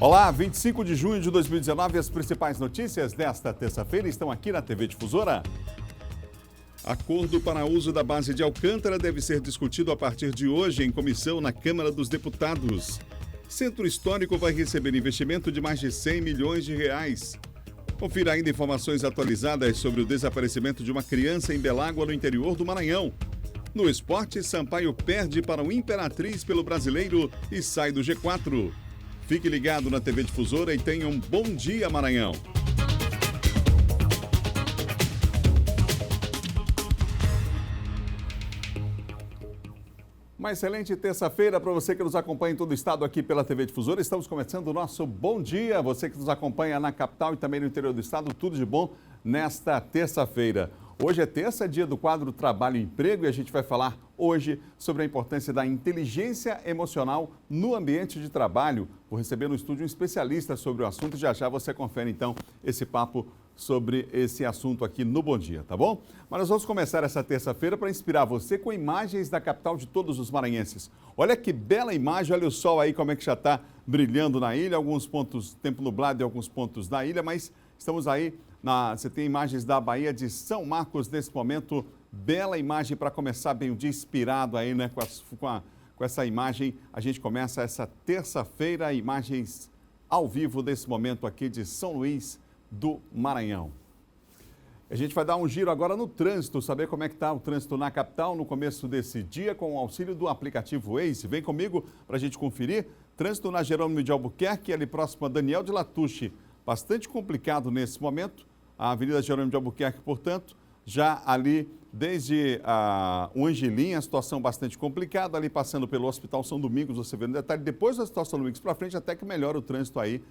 Olá, 25 de junho de 2019, as principais notícias desta terça-feira estão aqui na TV Difusora. Acordo para uso da base de Alcântara deve ser discutido a partir de hoje em comissão na Câmara dos Deputados. Centro Histórico vai receber investimento de mais de 100 milhões de reais. Confira ainda informações atualizadas sobre o desaparecimento de uma criança em Belágua, no interior do Maranhão. No esporte, Sampaio perde para o Imperatriz pelo Brasileiro e sai do G4. Fique ligado na TV Difusora e tenha um bom dia, Maranhão. Uma excelente terça-feira para você que nos acompanha em todo o estado aqui pela TV Difusora. Estamos começando o nosso Bom Dia. Você que nos acompanha na capital e também no interior do estado, tudo de bom nesta terça-feira. Hoje é terça, dia do quadro Trabalho e Emprego, e a gente vai falar hoje sobre a importância da inteligência emocional no ambiente de trabalho. Vou receber no estúdio um especialista sobre o assunto e já já você confere então esse papo sobre esse assunto aqui no Bom Dia, tá bom? Mas nós vamos começar essa terça-feira para inspirar você com imagens da capital de todos os maranhenses. Olha que bela imagem, olha o sol aí como é que já está brilhando na ilha, alguns pontos, tempo nublado em alguns pontos da ilha, mas estamos aí. Você tem imagens da Baía de São Marcos nesse momento, bela imagem para começar bem o dia inspirado aí, né? Com essa imagem, a gente começa essa terça-feira, imagens ao vivo desse momento aqui de São Luís do Maranhão. A gente vai dar um giro agora no trânsito, saber como é que está o trânsito na capital no começo desse dia com o auxílio do aplicativo Waze. Vem comigo para a gente conferir. Trânsito na Jerônimo de Albuquerque, ali próximo a Daniel de Latouche. Bastante complicado nesse momento, a Avenida Jerônimo de Albuquerque, portanto, já ali desde o Angelim, a situação bastante complicada, ali passando pelo Hospital São Domingos, você vê no detalhe, depois do Hospital São Domingos para frente, até que melhora o trânsito aí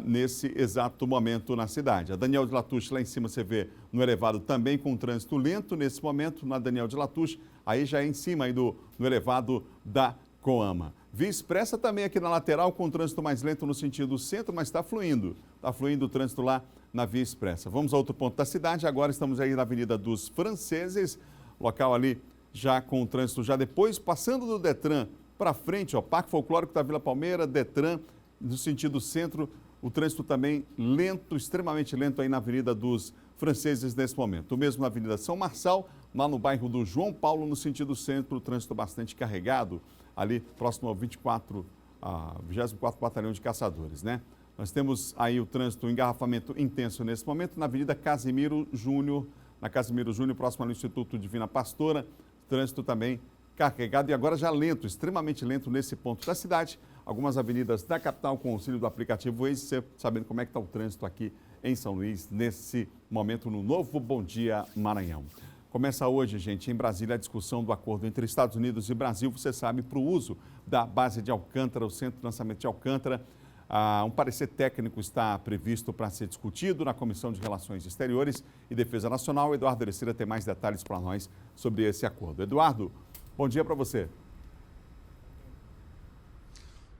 nesse exato momento na cidade. A Daniel de Latouche, lá em cima você vê no elevado também com trânsito lento nesse momento, na Daniel de Latouche, aí já é em cima aí no elevado da Coama. Via Expressa também aqui na lateral com trânsito mais lento no sentido centro, mas está fluindo. Está fluindo o trânsito lá na Via Expressa. Vamos a outro ponto da cidade. Agora estamos aí na Avenida dos Franceses, local ali já com o trânsito já depois, passando do Detran para frente, ó, Parque Folclórico da Vila Palmeira, Detran, no sentido centro, o trânsito também lento, extremamente lento aí na Avenida dos Franceses nesse momento. O mesmo na Avenida São Marçal, lá no bairro do João Paulo, no sentido centro, o trânsito bastante carregado, ali próximo ao 24º Batalhão de Caçadores, né? Nós temos aí o trânsito, o engarrafamento intenso nesse momento na Avenida Casimiro Júnior, próximo ao Instituto Divina Pastora, trânsito também carregado e agora já lento, extremamente lento nesse ponto da cidade. Algumas avenidas da capital com auxílio do aplicativo Waze, você sabendo como é que está o trânsito aqui em São Luís, nesse momento no novo Bom Dia Maranhão. Começa hoje, gente, em Brasília, a discussão do acordo entre Estados Unidos e Brasil, você sabe, para o uso da base de Alcântara, o Centro de Lançamento de Alcântara. Um parecer técnico está previsto para ser discutido na Comissão de Relações Exteriores e Defesa Nacional. Eduardo Ercília tem mais detalhes para nós sobre esse acordo. Eduardo, bom dia para você.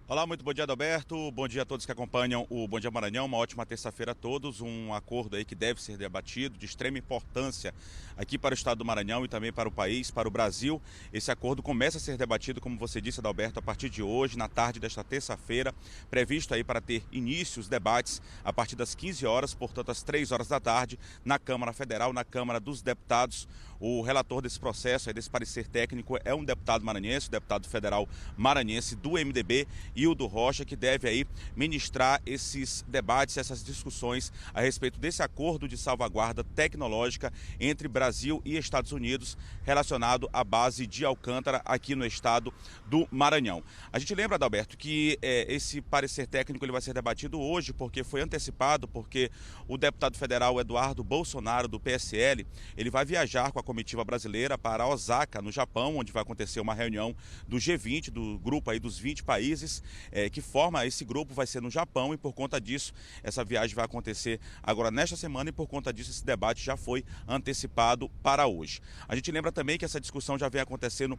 Olá, muito bom dia, Adalberto. Bom dia a todos que acompanham o Bom Dia Maranhão. Uma ótima terça-feira a todos. Um acordo aí que deve ser debatido, de extrema importância aqui para o estado do Maranhão e também para o país, para o Brasil. Esse acordo começa a ser debatido, como você disse, Adalberto, a partir de hoje, na tarde desta terça-feira, previsto aí para ter início os debates a partir das 15 horas, portanto, às 3 horas da tarde, na Câmara Federal, na Câmara dos Deputados. O relator desse processo, aí, desse parecer técnico, é um deputado maranhense, o deputado federal maranhense do MDB, Hildo Rocha, que deve aí ministrar esses debates, essas discussões a respeito desse acordo de salvaguarda tecnológica entre Brasil e Estados Unidos relacionado à base de Alcântara aqui no estado do Maranhão. A gente lembra, Adalberto, que esse parecer técnico ele vai ser debatido hoje porque foi antecipado, porque o deputado federal Eduardo Bolsonaro, do PSL, ele vai viajar com a comitiva brasileira para Osaka, no Japão, onde vai acontecer uma reunião do G20, do grupo aí dos 20 países que forma esse grupo, vai ser no Japão, e por conta disso essa viagem vai acontecer agora nesta semana, e por conta disso esse debate já foi antecipado para hoje. A gente lembra também que essa discussão já vem acontecendo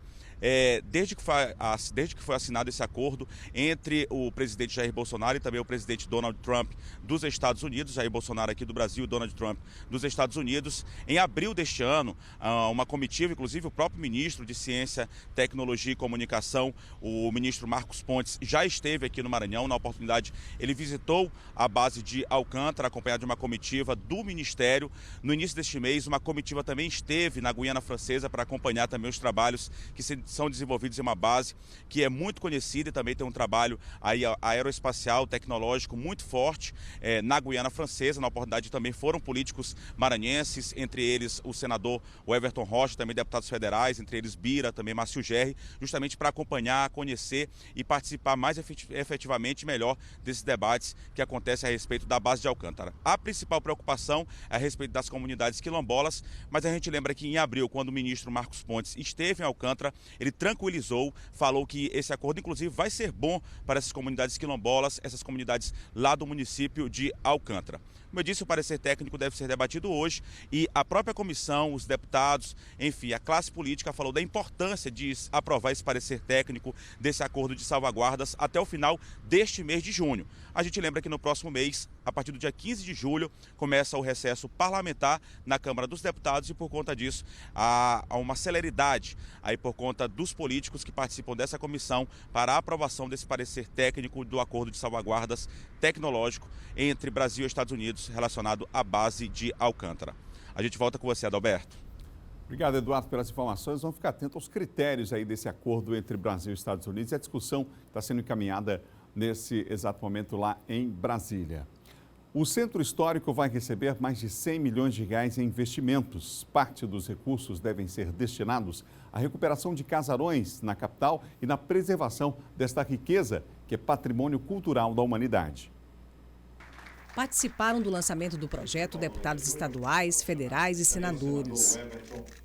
desde que foi assinado esse acordo entre o presidente Jair Bolsonaro e também o presidente Donald Trump dos Estados Unidos, Jair Bolsonaro aqui do Brasil e Donald Trump dos Estados Unidos. Em abril deste ano, uma comitiva, inclusive o próprio ministro de Ciência, Tecnologia e Comunicação, o ministro Marcos Pontes, já já esteve aqui no Maranhão. Na oportunidade, ele visitou a base de Alcântara, acompanhado de uma comitiva do Ministério. No início deste mês, uma comitiva também esteve na Guiana Francesa para acompanhar também os trabalhos que são desenvolvidos em uma base que é muito conhecida e também tem um trabalho aí aeroespacial, tecnológico muito forte na Guiana Francesa. Na oportunidade também foram políticos maranhenses, entre eles o senador Everton Rocha, também deputados federais, entre eles Bira, também Márcio Gerri, justamente para acompanhar, conhecer e participar mais efetivamente melhor desses debates que acontecem a respeito da base de Alcântara. A principal preocupação é a respeito das comunidades quilombolas, mas a gente lembra que em abril, quando o ministro Marcos Pontes esteve em Alcântara, ele tranquilizou, falou que esse acordo inclusive vai ser bom para essas comunidades quilombolas, essas comunidades lá do município de Alcântara. Como eu disse, o parecer técnico deve ser debatido hoje e a própria comissão, os deputados, enfim, a classe política falou da importância de aprovar esse parecer técnico desse acordo de salvaguardas até o final deste mês de junho. A gente lembra que no próximo mês, a partir do dia 15 de julho, começa o recesso parlamentar na Câmara dos Deputados e por conta disso há uma celeridade aí por conta dos políticos que participam dessa comissão para a aprovação desse parecer técnico do acordo de salvaguardas tecnológico entre Brasil e Estados Unidos relacionado à base de Alcântara. A gente volta com você, Adalberto. Obrigado, Eduardo, pelas informações. Vamos ficar atentos aos critérios aí desse acordo entre Brasil e Estados Unidos e a discussão está sendo encaminhada nesse exato momento lá em Brasília. O Centro Histórico vai receber mais de 100 milhões de reais em investimentos. Parte dos recursos devem ser destinados à recuperação de casarões na capital e na preservação desta riqueza que é patrimônio cultural da humanidade. Participaram do lançamento do projeto deputados estaduais, federais e senadores.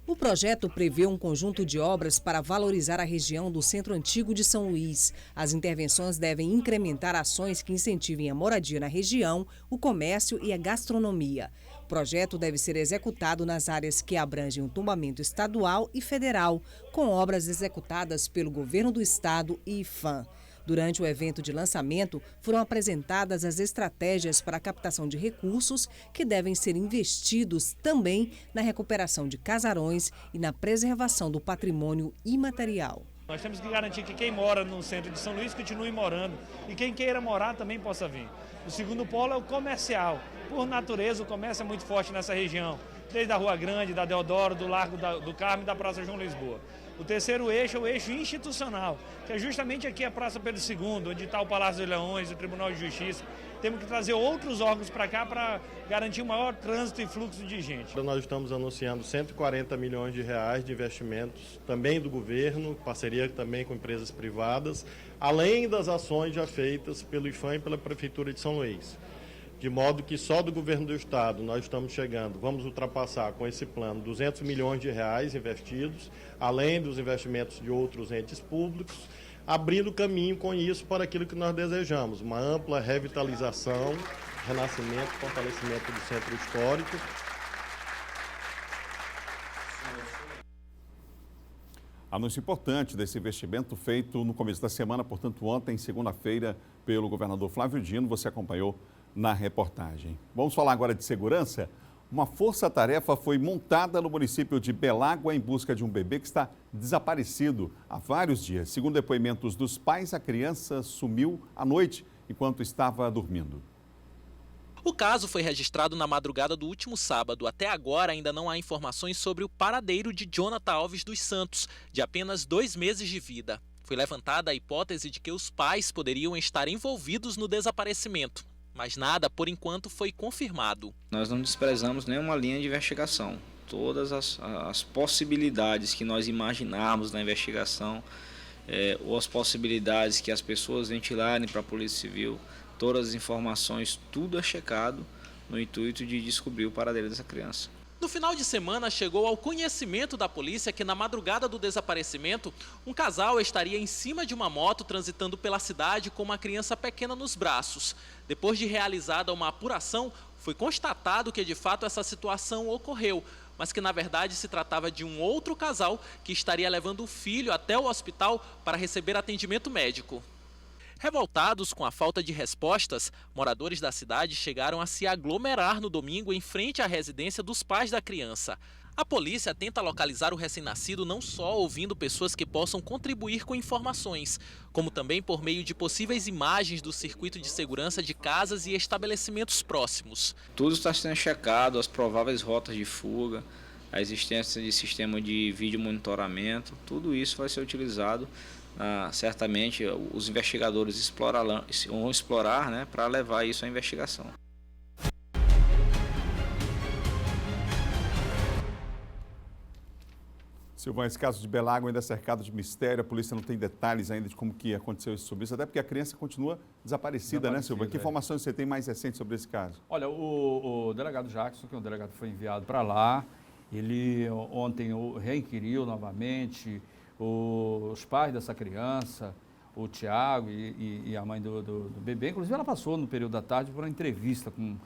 O projeto prevê um conjunto de obras para valorizar a região do Centro Antigo de São Luís. As intervenções devem incrementar ações que incentivem a moradia na região, o comércio e a gastronomia. O projeto deve ser executado nas áreas que abrangem o tombamento estadual e federal, com obras executadas pelo Governo do Estado e IPHAN. Durante o evento de lançamento, foram apresentadas as estratégias para a captação de recursos que devem ser investidos também na recuperação de casarões e na preservação do patrimônio imaterial. Nós temos que garantir que quem mora no centro de São Luís continue morando e quem queira morar também possa vir. O segundo polo é o comercial. Por natureza, o comércio é muito forte nessa região, desde a Rua Grande, da Deodoro, do Largo do Carmo e da Praça João Lisboa. O terceiro eixo é o eixo institucional, que é justamente aqui a Praça Pedro II, onde está o Palácio dos Leões, o Tribunal de Justiça. Temos que trazer outros órgãos para cá para garantir um maior trânsito e fluxo de gente. Nós estamos anunciando 140 milhões de reais de investimentos, também do governo, parceria também com empresas privadas, além das ações já feitas pelo IPHAN e pela Prefeitura de São Luís. De modo que só do governo do estado nós estamos chegando, vamos ultrapassar com esse plano 200 milhões de reais investidos, além dos investimentos de outros entes públicos, abrindo caminho com isso para aquilo que nós desejamos, uma ampla revitalização, renascimento, fortalecimento do centro histórico. Anúncio importante desse investimento feito no começo da semana, portanto ontem, segunda-feira, pelo governador Flávio Dino, você acompanhou na reportagem. Vamos falar agora de segurança? Uma força-tarefa foi montada no município de Belágua em busca de um bebê que está desaparecido há vários dias. Segundo depoimentos dos pais, a criança sumiu à noite enquanto estava dormindo. O caso foi registrado na madrugada do último sábado. Até agora ainda não há informações sobre o paradeiro de Jonathan Alves dos Santos, de apenas 2 meses de vida. Foi levantada a hipótese de que os pais poderiam estar envolvidos no desaparecimento. Mas nada, por enquanto, foi confirmado. Nós não desprezamos nenhuma linha de investigação. Todas as possibilidades que nós imaginarmos na investigação, ou as possibilidades que as pessoas ventilarem para a Polícia Civil, todas as informações, tudo é checado no intuito de descobrir o paradeiro dessa criança. No final de semana, chegou ao conhecimento da polícia que na madrugada do desaparecimento, um casal estaria em cima de uma moto transitando pela cidade com uma criança pequena nos braços. Depois de realizada uma apuração, foi constatado que de fato essa situação ocorreu, mas que na verdade se tratava de um outro casal que estaria levando o filho até o hospital para receber atendimento médico. Revoltados com a falta de respostas, moradores da cidade chegaram a se aglomerar no domingo em frente à residência dos pais da criança. A polícia tenta localizar o recém-nascido não só ouvindo pessoas que possam contribuir com informações, como também por meio de possíveis imagens do circuito de segurança de casas e estabelecimentos próximos. Tudo está sendo checado, as prováveis rotas de fuga, a existência de sistema de vídeo monitoramento, tudo isso vai ser utilizado. Certamente os investigadores vão explorar, né, para levar isso à investigação. Silvão, esse caso de Belágua ainda é cercado de mistério, a polícia não tem detalhes ainda de como que aconteceu isso sobre isso, até porque a criança continua desaparecida, né, Silvão? Que informações você tem mais recentes sobre esse caso? Olha, o delegado Jackson, que é um delegado que foi enviado para lá, ele ontem reinquiriu novamente os pais dessa criança, o Tiago e a mãe do bebê. Inclusive, ela passou no período da tarde por uma entrevista com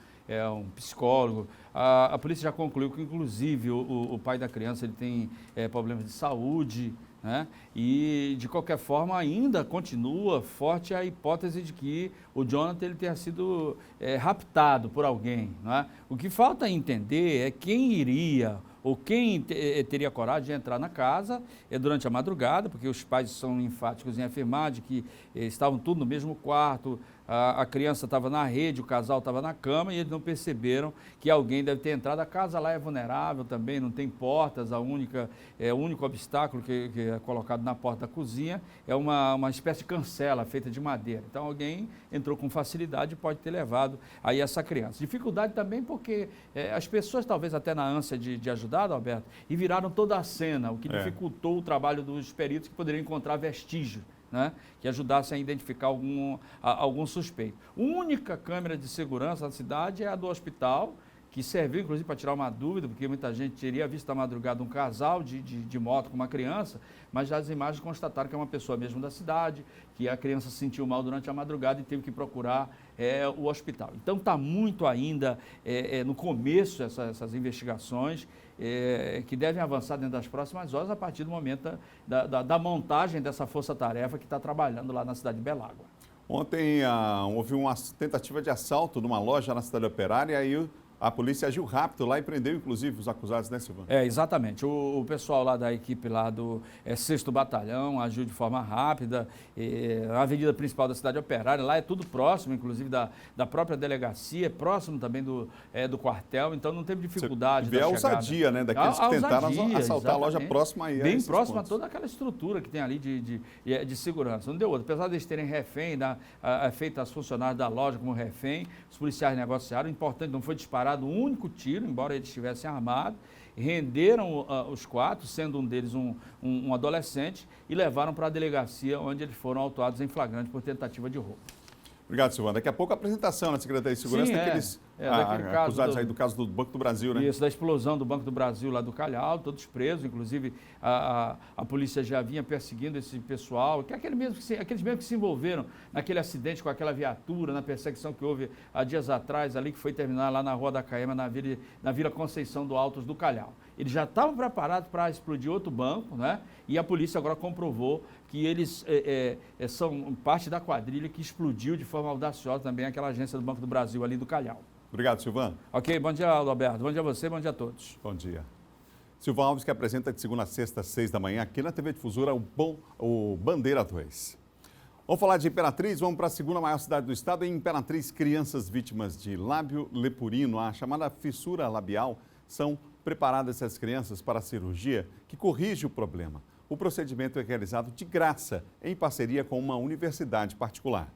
um psicólogo. A polícia já concluiu que, inclusive, o pai da criança ele tem problemas de saúde, né? E, de qualquer forma, ainda continua forte a hipótese de que o Jonathan ele tenha sido raptado por alguém, né? O que falta entender é quem iria ou quem teria coragem de entrar na casa durante a madrugada, porque os pais são enfáticos em afirmar de que estavam tudo no mesmo quarto, a criança estava na rede, o casal estava na cama e eles não perceberam que alguém deve ter entrado. A casa lá é vulnerável também, não tem portas, o único obstáculo que é colocado na porta da cozinha é uma espécie de cancela feita de madeira. Então alguém entrou com facilidade e pode ter levado aí essa criança. Dificuldade também porque as pessoas, talvez até na ânsia de ajudar, Alberto, e viraram toda a cena, o que dificultou o trabalho dos peritos que poderiam encontrar vestígios, né, que ajudassem a identificar algum suspeito. A única câmera de segurança da cidade é a do hospital, que serviu inclusive para tirar uma dúvida, porque muita gente teria visto à madrugada um casal de moto com uma criança, mas já as imagens constataram que é uma pessoa mesmo da cidade, que a criança se sentiu mal durante a madrugada e teve que procurar o hospital. Então está muito ainda no começo essas investigações, que devem avançar dentro das próximas horas a partir do momento da montagem dessa força-tarefa que está trabalhando lá na cidade de Belágua. Ontem houve uma tentativa de assalto numa loja na cidade operária e aí a polícia agiu rápido lá e prendeu, inclusive, os acusados, né, Silvano? Exatamente. O pessoal lá da equipe lá do 6º Batalhão agiu de forma rápida. A avenida principal da cidade operária, lá é tudo próximo, inclusive da própria delegacia, próximo também do quartel, então não teve dificuldade. Você vê a ousadia, né, daqueles que tentaram assaltar a loja próxima aí. Bem próxima a toda aquela estrutura que tem ali de segurança. Não deu outra. Apesar de eles terem refém, feito as funcionários da loja como refém, os policiais negociaram. O importante, não foi disparado um único tiro, embora eles estivessem armados, renderam os 4, sendo um deles um adolescente, e levaram para a delegacia, onde eles foram autuados em flagrante por tentativa de roubo. Obrigado, Silvano. Daqui a pouco a apresentação na Secretaria de Segurança daqueles acusados aí do caso do Banco do Brasil, né? Isso, da explosão do Banco do Brasil lá do Calhau, todos presos, inclusive a polícia já vinha perseguindo esse pessoal, que aqueles mesmos que se envolveram naquele acidente com aquela viatura, na perseguição que houve há dias atrás ali, que foi terminar lá na Rua da Caema, na Vila Conceição do Altos do Calhau. Eles já estavam preparados para explodir outro banco, né? E a polícia agora comprovou que eles são parte da quadrilha que explodiu de forma audaciosa também aquela agência do Banco do Brasil ali do Calhau. Obrigado, Silvano. Ok, bom dia, Alberto. Bom dia a você, bom dia a todos. Bom dia. Silvão Alves, que apresenta de segunda a sexta, às 6 da manhã, aqui na TV Difusora, o Bandeira 2. Vamos falar de Imperatriz, vamos para a segunda maior cidade do estado. Em Imperatriz, crianças vítimas de lábio leporino, a chamada fissura labial, são preparadas essas crianças para a cirurgia que corrige o problema. O procedimento é realizado de graça, em parceria com uma universidade particular.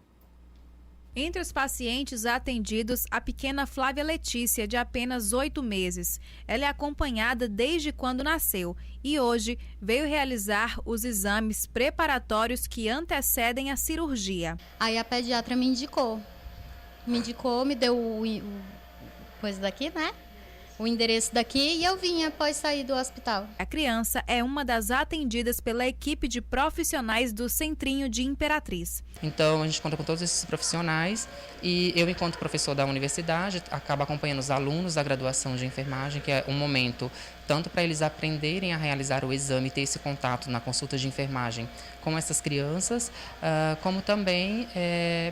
Entre os pacientes atendidos, a pequena Flávia Letícia, de apenas 8 meses. Ela é acompanhada desde quando nasceu e hoje veio realizar os exames preparatórios que antecedem a cirurgia. Aí a pediatra me indicou, me deu o coisa daqui, né? O endereço daqui e eu vim após sair do hospital. A criança é uma das atendidas pela equipe de profissionais do Centrinho de Imperatriz. Então a gente conta com todos esses profissionais e eu, enquanto professor da universidade, acabo acompanhando os alunos da graduação de enfermagem, que é um momento tanto para eles aprenderem a realizar o exame, ter esse contato na consulta de enfermagem com essas crianças, como também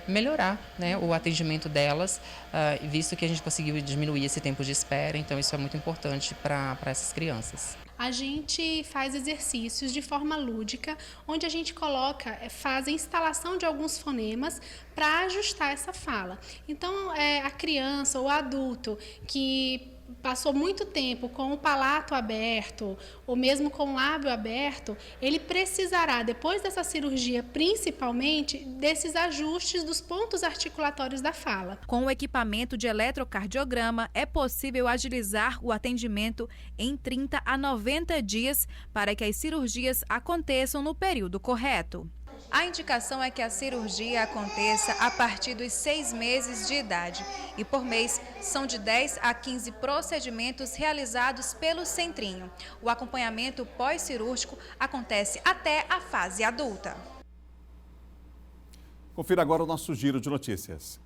melhorar, né, o atendimento delas, visto que a gente conseguiu diminuir esse tempo de espera, então isso é muito importante para essas crianças. A gente faz exercícios de forma lúdica, onde a gente faz a instalação de alguns fonemas para ajustar essa fala. Então, a criança ou adulto que passou muito tempo com o palato aberto ou mesmo com o lábio aberto, ele precisará, depois dessa cirurgia, principalmente, desses ajustes dos pontos articulatórios da fala. Com o equipamento de eletrocardiograma, é possível agilizar o atendimento em 30 a 90 dias para que as cirurgias aconteçam no período correto. A indicação é que a cirurgia aconteça a partir dos 6 meses de idade e por mês são de 10 a 15 procedimentos realizados pelo centrinho. O acompanhamento pós-cirúrgico acontece até a fase adulta. Confira agora o nosso giro de notícias.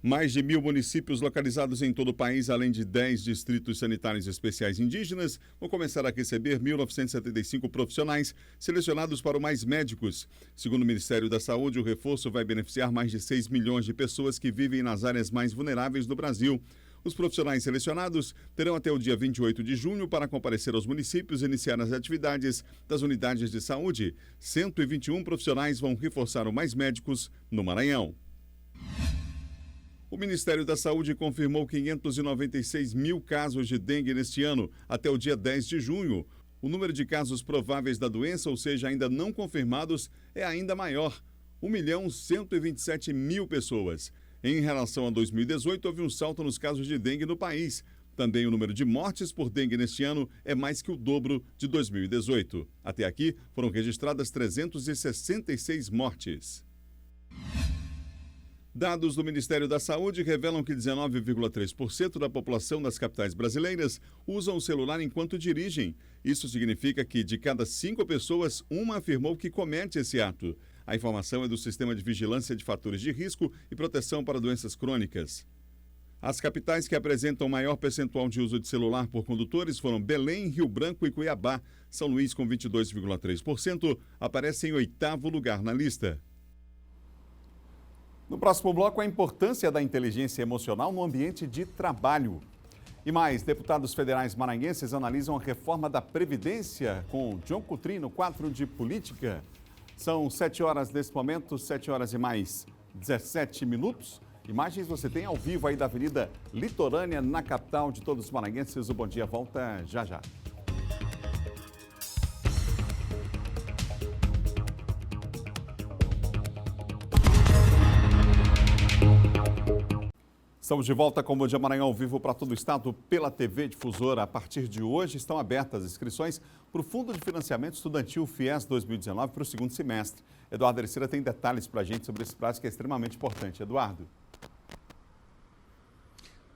Mais de 1.000 municípios localizados em todo o país, além de 10 distritos sanitários especiais indígenas, vão começar a receber 1.975 profissionais selecionados para o Mais Médicos. Segundo o Ministério da Saúde, o reforço vai beneficiar mais de 6 milhões de pessoas que vivem nas áreas mais vulneráveis do Brasil. Os profissionais selecionados terão até o dia 28 de junho para comparecer aos municípios e iniciar as atividades das unidades de saúde. 121 profissionais vão reforçar o Mais Médicos no Maranhão. O Ministério da Saúde confirmou 596 mil casos de dengue neste ano, até o dia 10 de junho. O número de casos prováveis da doença, ou seja, ainda não confirmados, é ainda maior, 1.127.000 pessoas. Em relação a 2018, houve um salto nos casos de dengue no país. Também o número de mortes por dengue neste ano é mais que o dobro de 2018. Até aqui, foram registradas 366 mortes. Dados do Ministério da Saúde revelam que 19,3% da população das capitais brasileiras usam o celular enquanto dirigem. Isso significa que, de cada 5 pessoas, uma afirmou que comete esse ato. A informação é do Sistema de Vigilância de Fatores de Risco e Proteção para Doenças Crônicas. As capitais que apresentam maior percentual de uso de celular por condutores foram Belém, Rio Branco e Cuiabá. São Luís, com 22,3%, aparece em 8º lugar na lista. No próximo bloco, a importância da inteligência emocional no ambiente de trabalho. E mais, deputados federais maranhenses analisam a reforma da Previdência com John Coutrin no quadro de política. São 7 horas nesse momento, 7 horas e mais 17 minutos. Imagens você tem ao vivo aí da Avenida Litorânea, na capital de todos os maranhenses. O Bom Dia volta já já. Estamos de volta com o Bom Dia Maranhão ao vivo para todo o estado pela TV Difusora. A partir de hoje estão abertas as inscrições para o Fundo de Financiamento Estudantil FIES 2019 para o segundo semestre. Eduardo Ercília tem detalhes para a gente sobre esse prazo que é extremamente importante. Eduardo.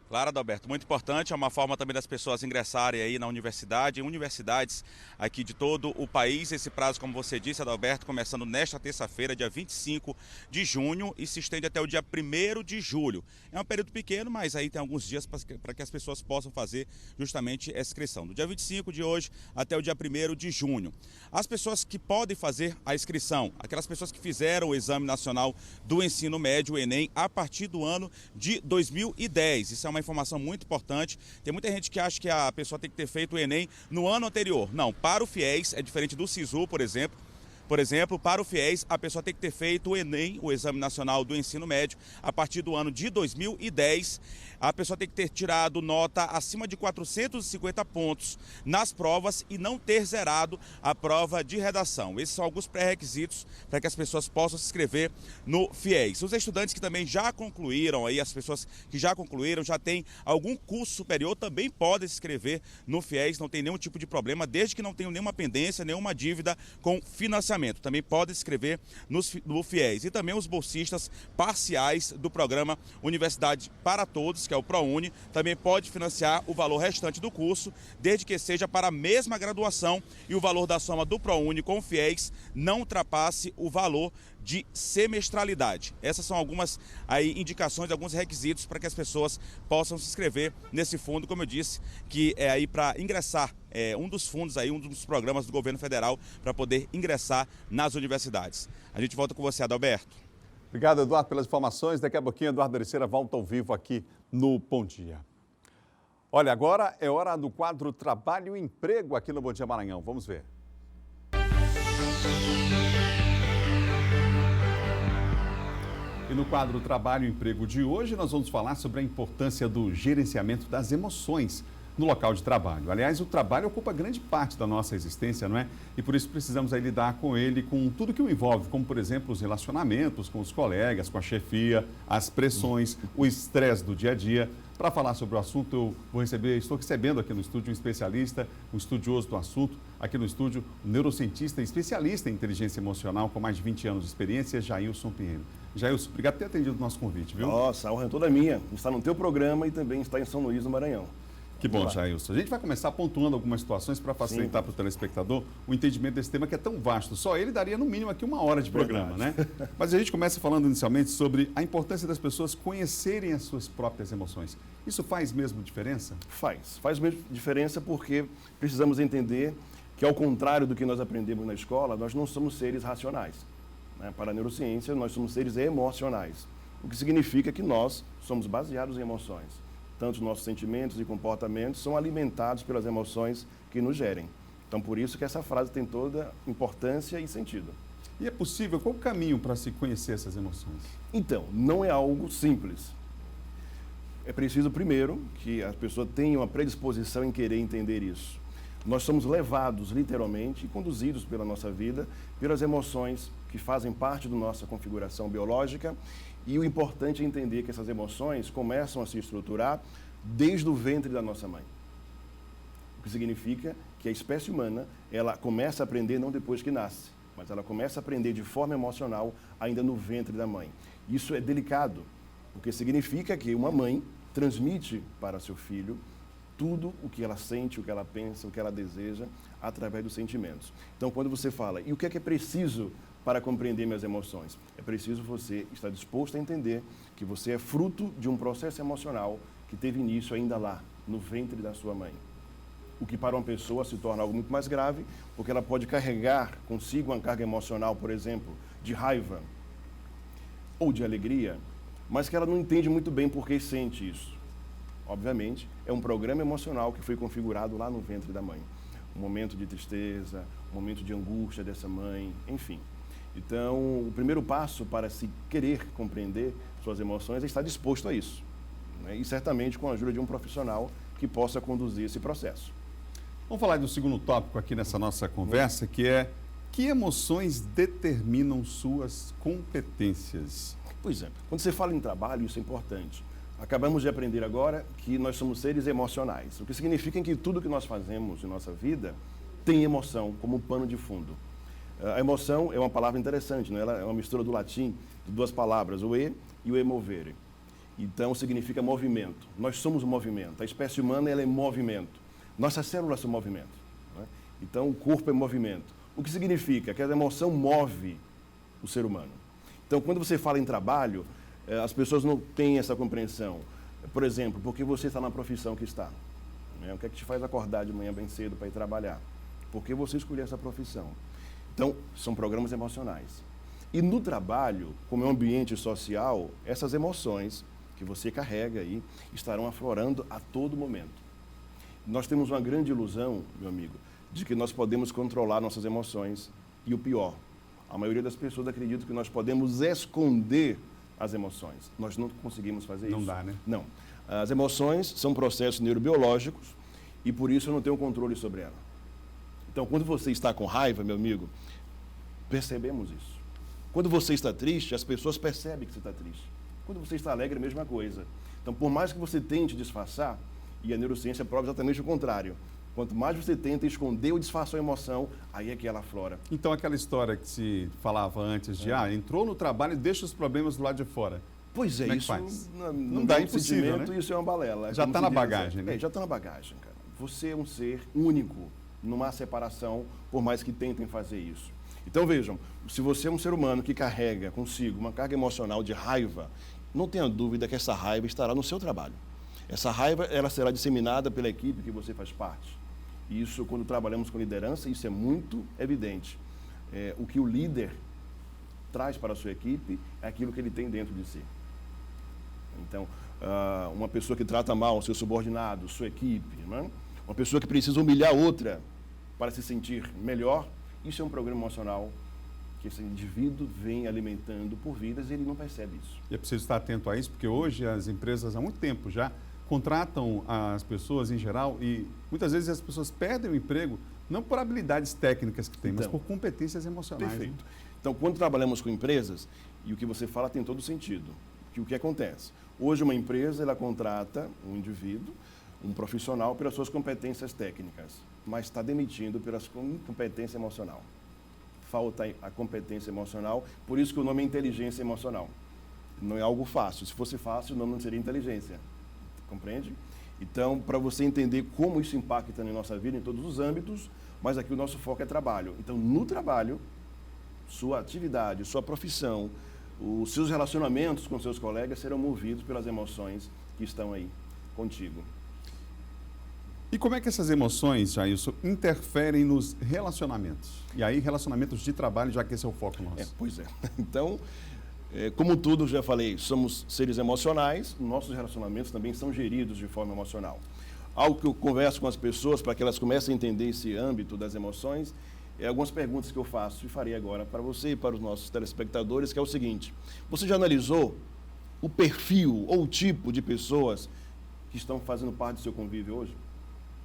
Claro, Adalberto, muito importante, é uma forma também das pessoas ingressarem aí na universidade, em universidades aqui de todo o país. Esse prazo, como você disse, Adalberto, começando nesta terça-feira, dia 25 de junho e se estende até o dia 1º de julho. É um período pequeno, mas aí tem alguns dias para que as pessoas possam fazer justamente essa inscrição. Do dia 25 de hoje até o dia 1º de junho. As pessoas que podem fazer a inscrição, aquelas pessoas que fizeram o Exame Nacional do Ensino Médio, o Enem, a partir do ano de 2010. Isso é uma informação muito importante. Tem muita gente que acha que a pessoa tem que ter feito o Enem no ano anterior. Não, para o FIES, é diferente do SISU, por exemplo. Por exemplo, para o FIES, a pessoa tem que ter feito o Enem, o Exame Nacional do Ensino Médio, a partir do ano de 2010. A pessoa tem que ter tirado nota acima de 450 pontos nas provas e não ter zerado a prova de redação. Esses são alguns pré-requisitos para que as pessoas possam se inscrever no FIES. Os estudantes que também já concluíram, aí, as pessoas que já concluíram, já têm algum curso superior, também podem se inscrever no FIES, não tem nenhum tipo de problema, desde que não tenham nenhuma pendência, nenhuma dívida com financiamento. financiamento. Também pode se inscrever no FIES. E também os bolsistas parciais do programa Universidade para Todos, que é o ProUni, também pode financiar o valor restante do curso, desde que seja para a mesma graduação e o valor da soma do ProUni com o FIES não ultrapasse o valor de semestralidade. Essas são algumas indicações, alguns requisitos para que as pessoas possam se inscrever nesse fundo, como eu disse, que é aí para ingressar, um dos fundos aí, um dos programas do governo federal para poder ingressar nas universidades. A gente volta com você, Adalberto. Obrigado, Eduardo, pelas informações. Daqui a pouquinho, Eduardo Ericeira volta ao vivo aqui no Bom Dia. Olha, agora é hora do quadro Trabalho e Emprego aqui no Bom Dia Maranhão. Vamos ver. E no quadro Trabalho e Emprego de hoje, nós vamos falar sobre a importância do gerenciamento das emoções no local de trabalho. Aliás, o trabalho ocupa grande parte da nossa existência, não é? E por isso precisamos aí lidar com ele, com tudo que o envolve, como, por exemplo, os relacionamentos com os colegas, com a chefia, as pressões, o estresse do dia a dia. Para falar sobre o assunto, estou recebendo aqui no estúdio um especialista, um estudioso do assunto, aqui no estúdio, um neurocientista e especialista em inteligência emocional com mais de 20 anos de experiência, Jailson Pinheiro. Jailson, obrigado por ter atendido o nosso convite, viu? Nossa, a honra é toda minha. Está no teu programa e também está em São Luís, no Maranhão. Que bom, Jailson. A gente vai começar pontuando algumas situações para facilitar para o telespectador o entendimento desse tema que é tão vasto. Só ele daria, no mínimo, aqui 1 hora de programa, né? Mas a gente começa falando inicialmente sobre a importância das pessoas conhecerem as suas próprias emoções. Isso faz mesmo diferença? Faz mesmo diferença porque precisamos entender que, ao contrário do que nós aprendemos na escola, nós não somos seres racionais. Né? Para a neurociência, nós somos seres emocionais, o que significa que nós somos baseados em emoções. Tanto os nossos sentimentos e comportamentos são alimentados pelas emoções que nos gerem. Então, por isso que essa frase tem toda importância e sentido. E é possível? Qual o caminho para se conhecer essas emoções? Então, não é algo simples. É preciso, primeiro, que a pessoa tenha uma predisposição em querer entender isso. Nós somos levados, literalmente, e conduzidos pela nossa vida, pelas emoções que fazem parte da nossa configuração biológica. E o importante é entender que essas emoções começam a se estruturar desde o ventre da nossa mãe. O que significa que a espécie humana, ela começa a aprender não depois que nasce, mas ela começa a aprender de forma emocional ainda no ventre da mãe. Isso é delicado, porque significa que uma mãe transmite para seu filho tudo o que ela sente, o que ela pensa, o que ela deseja, através dos sentimentos. Então, quando você fala, e o que é preciso para compreender minhas emoções? É preciso você estar disposto a entender que você é fruto de um processo emocional que teve início ainda lá, no ventre da sua mãe. O que para uma pessoa se torna algo muito mais grave, porque ela pode carregar consigo uma carga emocional, por exemplo, de raiva ou de alegria, mas que ela não entende muito bem por que sente isso. Obviamente, é um programa emocional que foi configurado lá no ventre da mãe. Um momento de tristeza, um momento de angústia dessa mãe, enfim. Então, o primeiro passo para se querer compreender suas emoções é estar disposto a isso, né? E certamente com a ajuda de um profissional que possa conduzir esse processo. Vamos falar do segundo tópico aqui nessa nossa conversa, que é: que emoções determinam suas competências? Pois é, quando você fala em trabalho, isso é importante. Acabamos de aprender agora que nós somos seres emocionais, o que significa que tudo que nós fazemos em nossa vida tem emoção como pano de fundo. A emoção é uma palavra interessante, né? Ela é uma mistura do latim de duas palavras, o e e o emovere. Então, significa movimento. Nós somos movimento. A espécie humana, ela é movimento. Nossas células são movimento, né? Então, o corpo é movimento. O que significa que a emoção move o ser humano. Então, quando você fala em trabalho, as pessoas não têm essa compreensão. Por exemplo, por que você está na profissão que está? O que é que te faz acordar de manhã bem cedo para ir trabalhar? Por que você escolheu essa profissão? Então, são programas emocionais. E no trabalho, como é um ambiente social, essas emoções que você carrega aí estarão aflorando a todo momento. Nós temos uma grande ilusão, meu amigo, de que nós podemos controlar nossas emoções. E o pior, a maioria das pessoas acredita que nós podemos esconder as emoções. Nós não conseguimos fazer isso. Não dá, né? Não. As emoções são processos neurobiológicos e por isso eu não tenho controle sobre ela. Então, quando você está com raiva, meu amigo, percebemos isso. Quando você está triste, as pessoas percebem que você está triste. Quando você está alegre, a mesma coisa. Então, por mais que você tente disfarçar, e a neurociência prova exatamente o contrário, Quanto mais você tenta esconder ou disfarçar a emoção, aí é que ela aflora. Então, aquela história que se falava antes de, entrou no trabalho e deixa os problemas do lado de fora. Pois é, como isso não dá impossível, né? Isso é uma balela. Já está na bagagem, né? Já está na bagagem, cara. Você é um ser único, não há separação, por mais que tentem fazer isso. Então, vejam, se você é um ser humano que carrega consigo uma carga emocional de raiva, não tenha dúvida que essa raiva estará no seu trabalho. Essa raiva, ela será disseminada pela equipe que você faz parte. Isso, quando trabalhamos com liderança, isso é muito evidente. O que o líder traz para a sua equipe é aquilo que ele tem dentro de si. Então, uma pessoa que trata mal o seu subordinado, sua equipe, né? Uma pessoa que precisa humilhar outra para se sentir melhor, isso é um programa emocional que esse indivíduo vem alimentando por vidas e ele não percebe isso. E é preciso estar atento a isso, porque hoje as empresas, há muito tempo já, contratam as pessoas em geral e muitas vezes as pessoas perdem o emprego, não por habilidades técnicas que têm, mas por competências emocionais. Perfeito. Né? Então, quando trabalhamos com empresas, e o que você fala tem todo sentido, que o que acontece? Hoje uma empresa, ela contrata um indivíduo, um profissional, pelas suas competências técnicas, mas está demitindo pela sua incompetência emocional. Falta a competência emocional, por isso que o nome é inteligência emocional. Não é algo fácil. Se fosse fácil, o nome não seria inteligência. Compreende? Então, para você entender como isso impacta na nossa vida, em todos os âmbitos, mas aqui o nosso foco é trabalho. Então, no trabalho, sua atividade, sua profissão, os seus relacionamentos com seus colegas serão movidos pelas emoções que estão aí contigo. E como é que essas emoções, Jailson, interferem nos relacionamentos? E aí, relacionamentos de trabalho, já que esse é o foco nosso. Pois é. Então, como tudo, já falei, somos seres emocionais, nossos relacionamentos também são geridos de forma emocional. Algo que eu converso com as pessoas para que elas comecem a entender esse âmbito das emoções, algumas perguntas que eu faço e farei agora para você e para os nossos telespectadores, que é o seguinte: você já analisou o perfil ou o tipo de pessoas que estão fazendo parte do seu convívio hoje?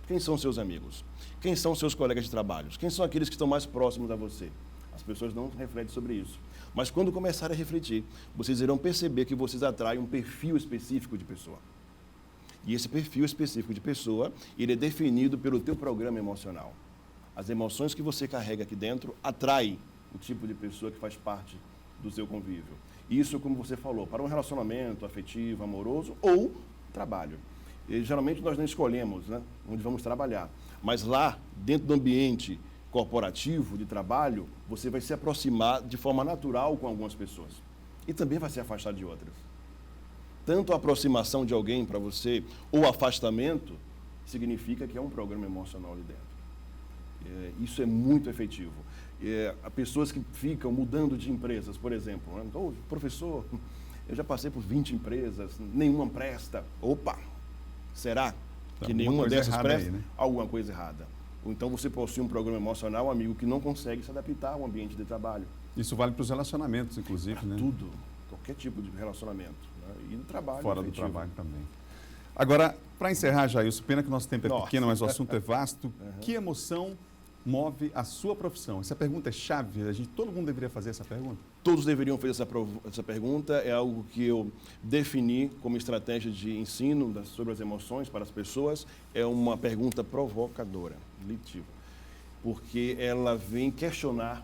Quem são seus amigos? Quem são seus colegas de trabalho? Quem são aqueles que estão mais próximos a você? As pessoas não refletem sobre isso. Mas quando começarem a refletir, vocês irão perceber que vocês atraem um perfil específico de pessoa. E esse perfil específico de pessoa, ele é definido pelo teu programa emocional. As emoções que você carrega aqui dentro atraem o tipo de pessoa que faz parte do seu convívio. Isso, como você falou, para um relacionamento afetivo, amoroso ou trabalho. E, geralmente nós não escolhemos, né, onde vamos trabalhar, mas lá, dentro do ambiente corporativo de trabalho, você vai se aproximar de forma natural com algumas pessoas e também vai se afastar de outras. Tanto a aproximação de alguém para você ou afastamento significa que é um programa emocional ali dentro. Isso é muito efetivo. Há pessoas que ficam mudando de empresas, por exemplo, né? Oh, professor, eu já passei por 20 empresas, nenhuma presta. Opa! Será que nenhuma dessas presta? Aí, né? Alguma coisa errada. Ou então você possui um programa emocional, um amigo que não consegue se adaptar ao ambiente de trabalho. Isso vale para os relacionamentos, inclusive, né? Tudo, qualquer tipo de relacionamento. Né? E do trabalho. Fora do trabalho também. Agora, para encerrar, Jailson, pena que o nosso tempo é pequeno, mas o assunto é vasto. Que emoção move a sua profissão? Essa pergunta é chave, todo mundo deveria fazer essa pergunta? Todos deveriam fazer essa pergunta, é algo que eu defini como estratégia de ensino sobre as emoções para as pessoas, é uma pergunta provocadora, litiva, porque ela vem questionar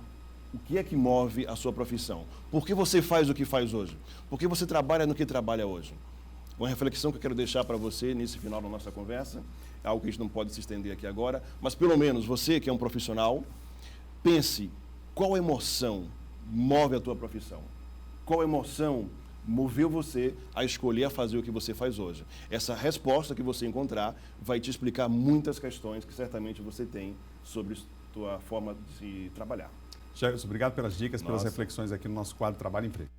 o que é que move a sua profissão. Por que você faz o que faz hoje? Por que você trabalha no que trabalha hoje? Uma reflexão que eu quero deixar para você nesse final da nossa conversa, é algo que a gente não pode se estender aqui agora, mas pelo menos você que é um profissional, pense qual emoção move a tua profissão. Qual emoção moveu você a escolher a fazer o que você faz hoje? Essa resposta que você encontrar vai te explicar muitas questões que certamente você tem sobre a tua forma de trabalhar. Jailson, obrigado pelas dicas, pelas reflexões aqui no nosso quadro Trabalho e Emprego.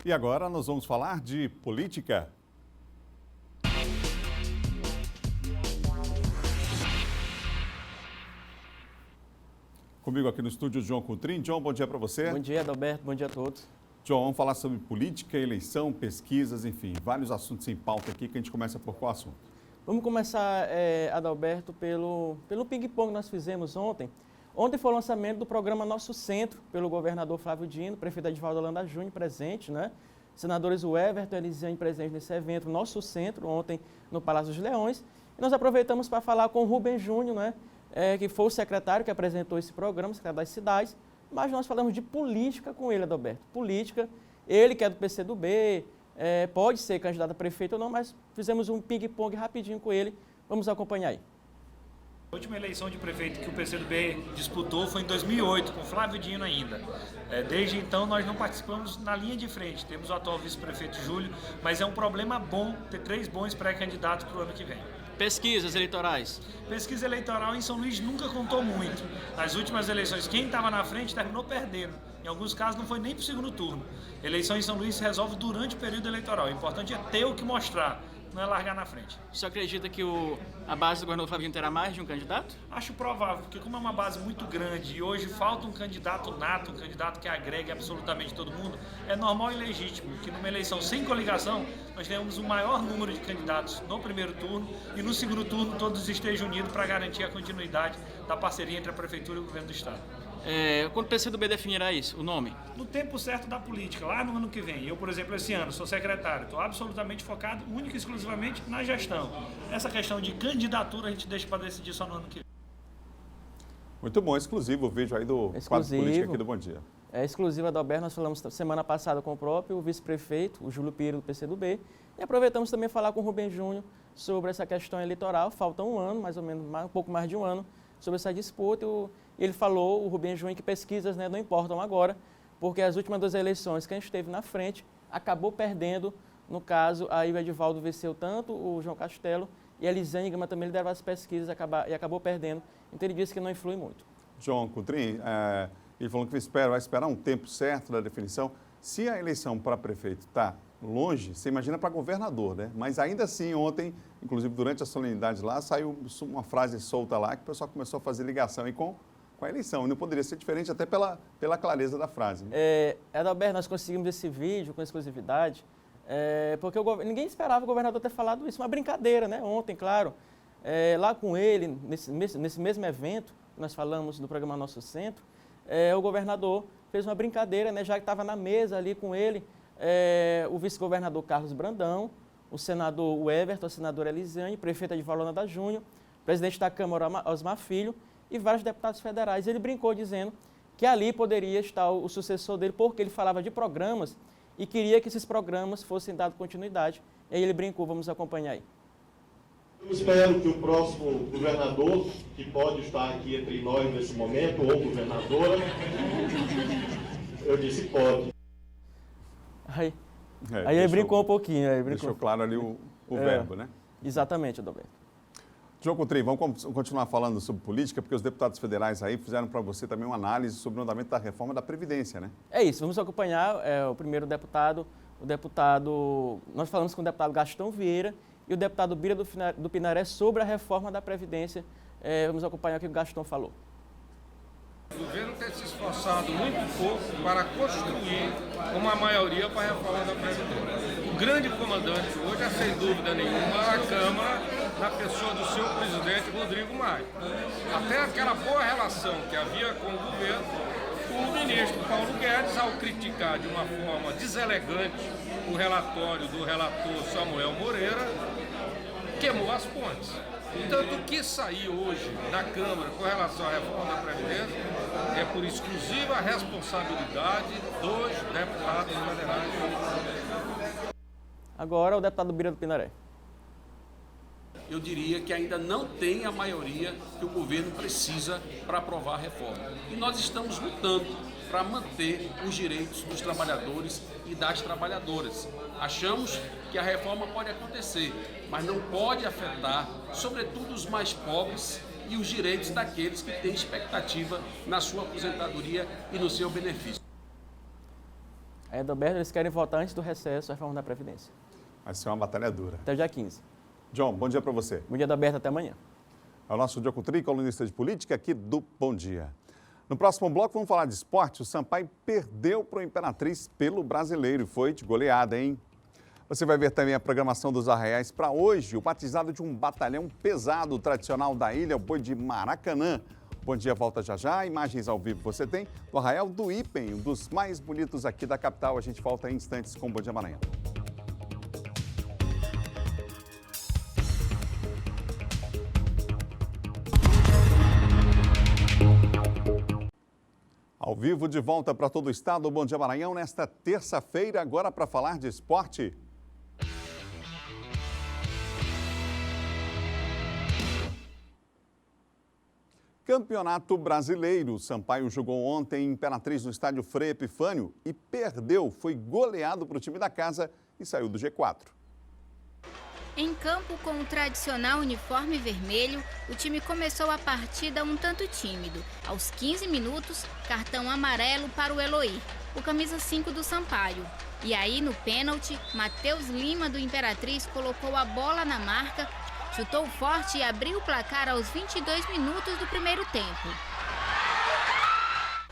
E agora nós vamos falar de política. Comigo aqui no estúdio, João Coutrin. João, bom dia para você. Bom dia, Adalberto. Bom dia a todos. João, vamos falar sobre política, eleição, pesquisas, enfim, vários assuntos em pauta aqui, que a gente começa por qual assunto? Vamos começar, Adalberto, pelo ping-pong que nós fizemos ontem. Ontem foi o lançamento do programa Nosso Centro, pelo governador Flávio Dino, prefeito Edivaldo Holanda Júnior, presente, né? Senadores Everton e Elisiane presentes nesse evento, Nosso Centro, ontem no Palácio dos Leões. E nós aproveitamos para falar com o Rubem Júnior, né, que foi o secretário que apresentou esse programa, secretário das cidades, mas nós falamos de política com ele, Adalberto. Política, ele que é do PCdoB, pode ser candidato a prefeito ou não, mas fizemos um ping-pong rapidinho com ele. Vamos acompanhar aí. A última eleição de prefeito que o PCdoB disputou foi em 2008, com Flávio Dino ainda. Desde então nós não participamos na linha de frente, temos o atual vice-prefeito Júlio, mas é um problema bom ter 3 bons pré-candidatos para o ano que vem. Pesquisas eleitorais. Pesquisa eleitoral em São Luís nunca contou muito. Nas últimas eleições, quem estava na frente terminou perdendo. Em alguns casos não foi nem para o segundo turno. Eleição em São Luís se resolve durante o período eleitoral. O importante é ter o que mostrar, não é largar na frente. Você acredita que a base do governador Flávio Dino terá mais de um candidato? Acho provável, porque como é uma base muito grande e hoje falta um candidato nato, um candidato que agregue absolutamente todo mundo, é normal e legítimo que numa eleição sem coligação nós tenhamos o maior número de candidatos no primeiro turno e no segundo turno todos estejam unidos para garantir a continuidade da parceria entre a Prefeitura e o Governo do Estado. Quando o PCdoB definirá isso, o nome? No tempo certo da política, lá no ano que vem. Eu, por exemplo, esse ano sou secretário, estou absolutamente focado, única e exclusivamente na gestão. Essa questão de candidatura a gente deixa para decidir só no ano que vem. Muito bom, exclusivo o vídeo aí do quadro político aqui do Bom Dia. É exclusivo, Adalberto, nós falamos semana passada com o próprio vice-prefeito, o Júlio Pires, do PCdoB, e aproveitamos também falar com o Rubem Júnior sobre essa questão eleitoral. Falta um ano, mais ou menos, um pouco mais de um ano, sobre essa disputa. Ele falou, o Rubem Júnior, que pesquisas, né, não importam agora, porque as últimas 2 eleições que a gente teve na frente, acabou perdendo. No caso, aí o Edivaldo venceu tanto o João Castelo e a Elisânia Gama também liderava as pesquisas e acabou perdendo. Então ele disse que não influi muito. João Coutrin, ele falou que vai esperar um tempo certo da definição. Se a eleição para prefeito está longe, você imagina para governador, né? Mas ainda assim, ontem, inclusive durante a solenidade lá, saiu uma frase solta lá que o pessoal começou a fazer ligação aí com a eleição. Não poderia ser diferente até pela clareza da frase. Né? Adalberto, nós conseguimos esse vídeo com exclusividade, porque ninguém esperava o governador ter falado isso. Uma brincadeira, né? Ontem, claro. Lá com ele, nesse mesmo evento, nós falamos do programa Nosso Centro, o governador fez uma brincadeira, né? Já que estava na mesa ali com ele, o vice-governador Carlos Brandão, o senador Everton, a senadora Elisiane, prefeita de Valonada Júnior, presidente da Câmara Osmar Filho e vários deputados federais. Ele brincou dizendo que ali poderia estar o sucessor dele, porque ele falava de programas e queria que esses programas fossem dados continuidade. E aí ele brincou, vamos acompanhar aí. Eu espero que o próximo governador, que pode estar aqui entre nós nesse momento, ou governadora, eu disse pode. Aí ele brincou um pouquinho. Deixou claro ali o verbo, né? Exatamente, Adalberto. João Coutrin, vamos continuar falando sobre política, porque os deputados federais aí fizeram para você também uma análise sobre o andamento da reforma da Previdência, né? É isso, vamos acompanhar o primeiro deputado, nós falamos com o deputado Gastão Vieira e o deputado Bira do Pinaré sobre a reforma da Previdência. Vamos acompanhar o que o Gastão falou. O governo tem se esforçado muito pouco para construir uma maioria para a reforma da Previdência. O grande comandante hoje é, sem dúvida nenhuma, a Câmara, na pessoa do seu presidente Rodrigo Maia. Até aquela boa relação que havia com o governo, o ministro Paulo Guedes, ao criticar de uma forma deselegante o relatório do relator Samuel Moreira, queimou as pontes. Portanto, o que saiu hoje da Câmara com relação à reforma da Previdência é por exclusiva responsabilidade dos deputados federais. Agora o deputado Bira do Pinaré. Eu diria que ainda não tem a maioria que o governo precisa para aprovar a reforma. E nós estamos lutando para manter os direitos dos trabalhadores e das trabalhadoras. Achamos que a reforma pode acontecer, mas não pode afetar, sobretudo, os mais pobres e os direitos daqueles que têm expectativa na sua aposentadoria e no seu benefício. Adalberto, eles querem votar antes do recesso a reforma da Previdência. Vai ser uma batalha dura. Até o dia 15. John, bom dia para você. Bom dia, Adalberto, até amanhã. É o nosso João Coutrin, colunista de política aqui do Bom Dia. No próximo bloco vamos falar de esporte. O Sampaio perdeu para o Imperatriz pelo Brasileiro e foi de goleada, hein? Você vai ver também a programação dos Arraiais para hoje, o batizado de um batalhão pesado tradicional da ilha, o Boi de Maracanã. Bom Dia volta já já, imagens ao vivo você tem do Arraial do Ipen, um dos mais bonitos aqui da capital. A gente volta em instantes com o Bom Dia Maranhão. Ao vivo, de volta para todo o estado, Bom Dia Maranhão, nesta terça-feira, agora para falar de esporte. Campeonato Brasileiro. Sampaio jogou ontem em Imperatriz no estádio Frei Epifânio e perdeu. Foi goleado para o time da casa e saiu do G4. Em campo com o tradicional uniforme vermelho, o time começou a partida um tanto tímido. Aos 15 minutos, cartão amarelo para o Eloy, o camisa 5 do Sampaio. E aí, no pênalti, Matheus Lima do Imperatriz colocou a bola na marca, chutou forte e abriu o placar aos 22 minutos do primeiro tempo.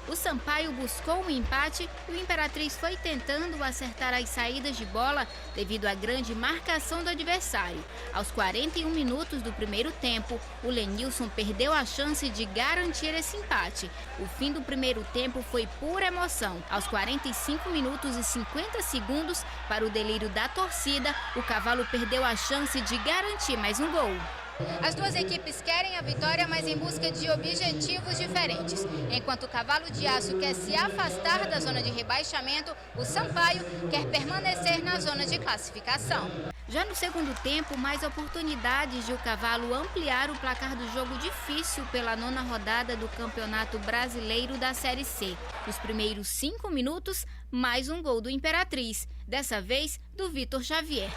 O Sampaio buscou um empate e o Imperatriz foi tentando acertar as saídas de bola devido à grande marcação do adversário. Aos 41 minutos do primeiro tempo, o Lenilson perdeu a chance de garantir esse empate. O fim do primeiro tempo foi pura emoção. Aos 45 minutos e 50 segundos, para o delírio da torcida, o Cavalo perdeu a chance de garantir mais um gol. As duas equipes querem a vitória, mas em busca de objetivos diferentes. Enquanto o Cavalo de Aço quer se afastar da zona de rebaixamento, o Sampaio quer permanecer na zona de classificação. Já no segundo tempo, mais oportunidades de o Cavalo ampliar o placar do jogo difícil pela 9ª rodada do Campeonato Brasileiro da Série C. Nos primeiros 5 minutos, mais um gol do Imperatriz, dessa vez do Vitor Xavier.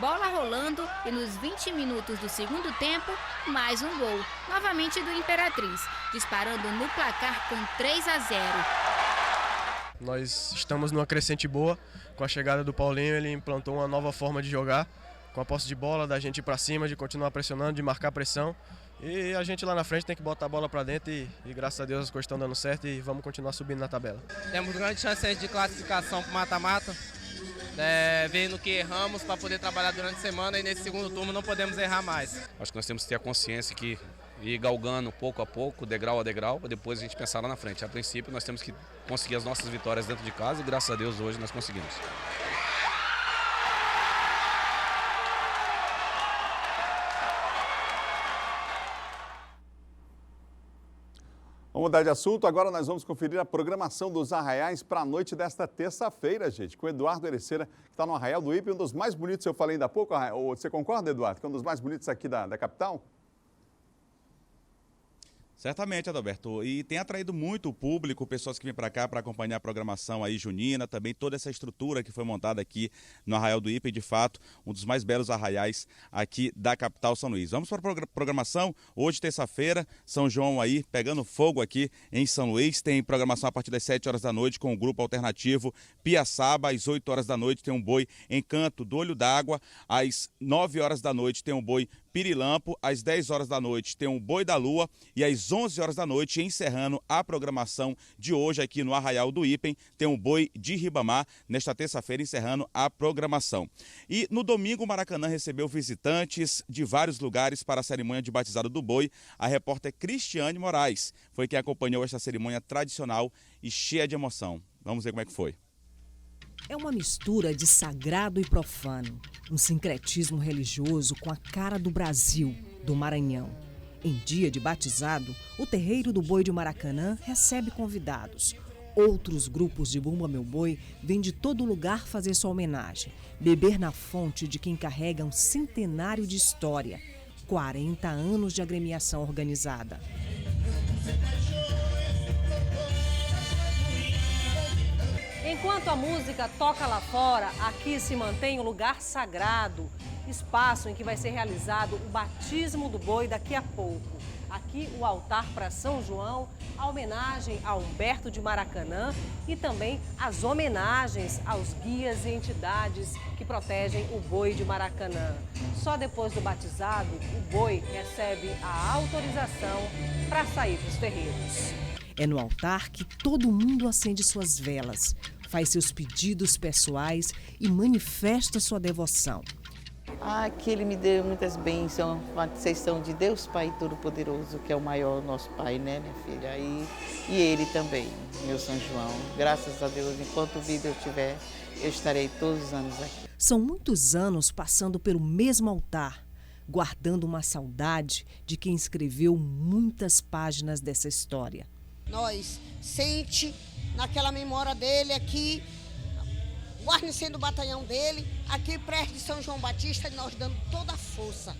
Bola rolando e nos 20 minutos do segundo tempo, mais um gol, novamente do Imperatriz, disparando no placar com 3-0. Nós estamos numa crescente boa, com a chegada do Paulinho ele implantou uma nova forma de jogar, com a posse de bola, da gente ir para cima, de continuar pressionando, de marcar pressão. E a gente lá na frente tem que botar a bola para dentro e graças a Deus as coisas estão dando certo e vamos continuar subindo na tabela. Temos grande chance de classificação para o mata-mata. Vendo que erramos para poder trabalhar durante a semana e nesse segundo turno não podemos errar mais. Acho que nós temos que ter a consciência que ir galgando pouco a pouco, degrau a degrau, para depois a gente pensar lá na frente. A princípio nós temos que conseguir as nossas vitórias dentro de casa e graças a Deus hoje nós conseguimos. Vamos mudar de assunto, agora nós vamos conferir a programação dos Arraiais para a noite desta terça-feira, gente, com o Eduardo Ereceira, que está no Arraial do Ipe, um dos mais bonitos, eu falei ainda há pouco, você concorda, Eduardo, que é um dos mais bonitos aqui da capital? Certamente, Adalberto, e tem atraído muito o público, pessoas que vêm para cá para acompanhar a programação aí junina, também toda essa estrutura que foi montada aqui no Arraial do Ipe, de fato, um dos mais belos arraiais aqui da capital São Luís. Vamos para a programação, hoje terça-feira, São João aí pegando fogo aqui em São Luís, tem programação a partir das 7 horas da noite com o grupo alternativo Piaçaba, às 8 horas da noite tem um boi Encanto do Olho d'Água, às 9 horas da noite tem um boi Pirilampo, às 10 horas da noite tem um Boi da Lua e às 11 horas da noite, encerrando a programação de hoje aqui no Arraial do Ipen, tem um Boi de Ribamar, nesta terça-feira encerrando a programação. E no domingo o Maracanã recebeu visitantes de vários lugares para a cerimônia de batizado do boi. A repórter Cristiane Moraes foi quem acompanhou esta cerimônia tradicional e cheia de emoção. Vamos ver como é que foi. É uma mistura de sagrado e profano, um sincretismo religioso com a cara do Brasil, do Maranhão. Em dia de batizado, o terreiro do Boi de Maracanã recebe convidados. Outros grupos de Bumba Meu Boi vêm de todo lugar fazer sua homenagem, beber na fonte de quem carrega um centenário de história, 40 anos de agremiação organizada. Enquanto a música toca lá fora, aqui se mantém um lugar sagrado, espaço em que vai ser realizado o batismo do boi daqui a pouco. Aqui o altar para São João, a homenagem a Humberto de Maracanã e também as homenagens aos guias e entidades que protegem o boi de Maracanã. Só depois do batizado, o boi recebe a autorização para sair dos terreiros. É no altar que todo mundo acende suas velas, faz seus pedidos pessoais e manifesta sua devoção. Que Ele me dê muitas bênçãos, vocês são de Deus Pai Todo-Poderoso, que é o maior nosso Pai, né, minha filha? E Ele também, meu São João. Graças a Deus, enquanto vida eu tiver, eu estarei todos os anos aqui. São muitos anos passando pelo mesmo altar, guardando uma saudade de quem escreveu muitas páginas dessa história. Nós sente naquela memória dele aqui, guarnecendo o batalhão dele, aqui perto de São João Batista, nós dando toda a força,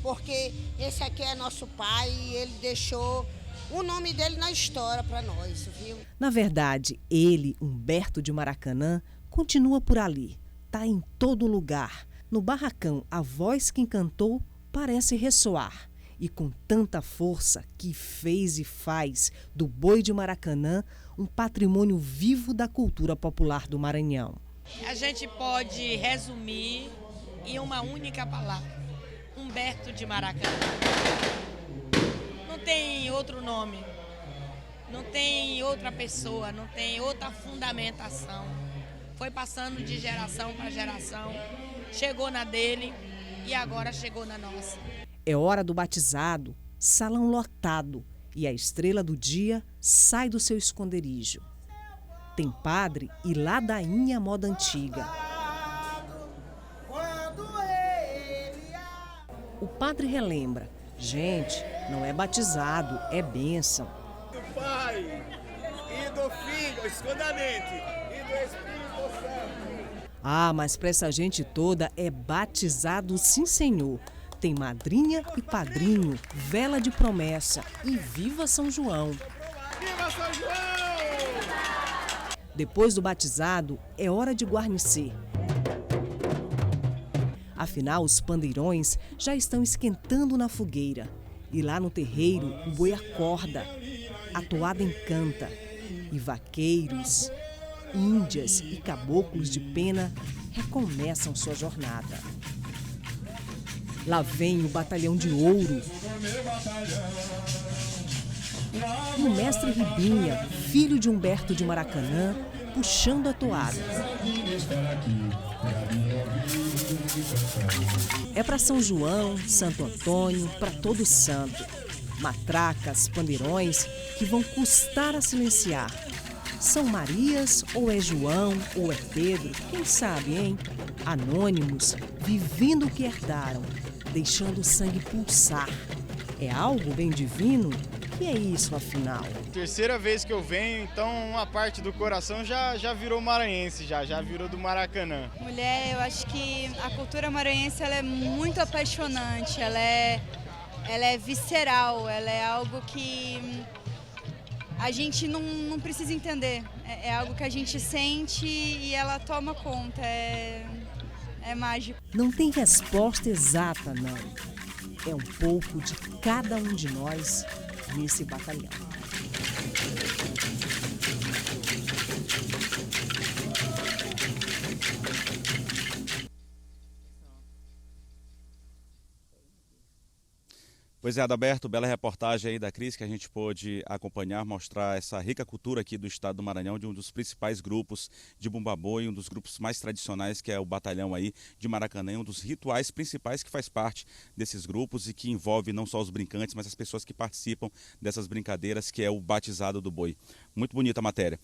porque esse aqui é nosso pai e ele deixou o nome dele na história para nós, viu? Na verdade, ele, Humberto de Maracanã, continua por ali, está em todo lugar. No barracão, a voz que encantou parece ressoar. E com tanta força que fez e faz do boi de Maracanã um patrimônio vivo da cultura popular do Maranhão. A gente pode resumir em uma única palavra: Humberto de Maracanã. Não tem outro nome, não tem outra pessoa, não tem outra fundamentação. Foi passando de geração para geração, chegou na dele e agora chegou na nossa. É hora do batizado, salão lotado, e a estrela do dia sai do seu esconderijo. Tem padre e ladainha moda antiga. O padre relembra: gente, não é batizado, é bênção. Do Pai e do Filho, escondamente, e do Espírito Santo. Ah, mas para essa gente toda é batizado sim, senhor. Tem madrinha e padrinho, vela de promessa e viva São João! Viva São João! Depois do batizado, é hora de guarnecer. Afinal, os pandeirões já estão esquentando na fogueira. E lá no terreiro, o boi acorda, a toada encanta. E vaqueiros, índias e caboclos de pena recomeçam sua jornada. Lá vem o batalhão de ouro. E o mestre Ribinha, filho de Humberto de Maracanã, puxando a toada. É para São João, Santo Antônio, para todo santo. Matracas, pandeirões que vão custar a silenciar. São Marias, ou é João, ou é Pedro, quem sabe, hein? Anônimos, vivendo o que herdaram, deixando o sangue pulsar. É algo bem divino? O que é isso, afinal? Terceira vez que eu venho, então uma parte do coração já virou maranhense, já virou do Maracanã. Mulher, eu acho que a cultura maranhense ela é muito apaixonante, ela é visceral, ela é algo que a gente não precisa entender. É algo que a gente sente e ela toma conta, é mágico. Não tem resposta exata, não. É um pouco de cada um de nós nesse batalhão. Pois é, Adalberto, bela reportagem aí da Cris que a gente pôde acompanhar, mostrar essa rica cultura aqui do estado do Maranhão, de um dos principais grupos de Bumba-Boi, um dos grupos mais tradicionais, que é o batalhão aí de Maracanã, um dos rituais principais que faz parte desses grupos e que envolve não só os brincantes, mas as pessoas que participam dessas brincadeiras, que é o batizado do boi. Muito bonita a matéria.